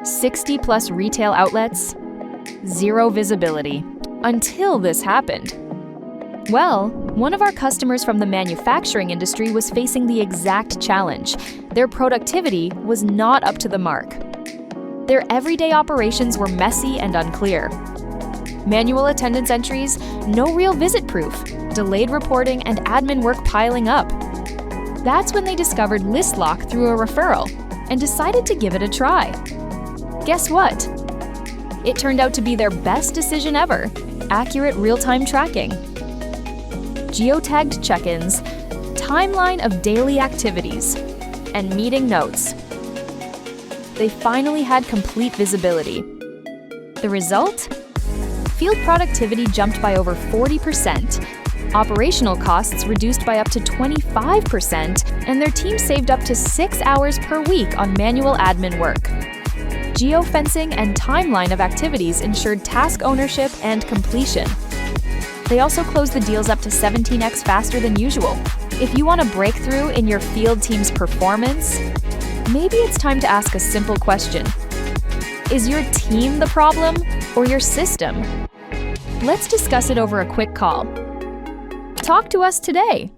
60 plus retail outlets, zero visibility. Until this happened. Well, one of our customers from the manufacturing industry was facing the exact challenge. Their productivity was not up to the mark. Their everyday operations were messy and unclear. Manual attendance entries, no real visit proof, delayed reporting, and admin work piling up. That's when they discovered Lystloc through a referral and decided to give it a try. Guess what? It turned out to be their best decision ever. Accurate real-time tracking, geotagged check-ins, timeline of daily activities, and meeting notes. They finally had complete visibility. The result? Field productivity jumped by over 40%, operational costs reduced by up to 25%, and their team saved up to 6 hours per week on manual admin work. Geofencing and timeline of activities ensured task ownership and completion. They also closed the deals up to 17x faster than usual. If you want a breakthrough in your field team's performance, maybe it's time to ask a simple question. Is your team the problem or your system? Let's discuss it over a quick call. Talk to us today.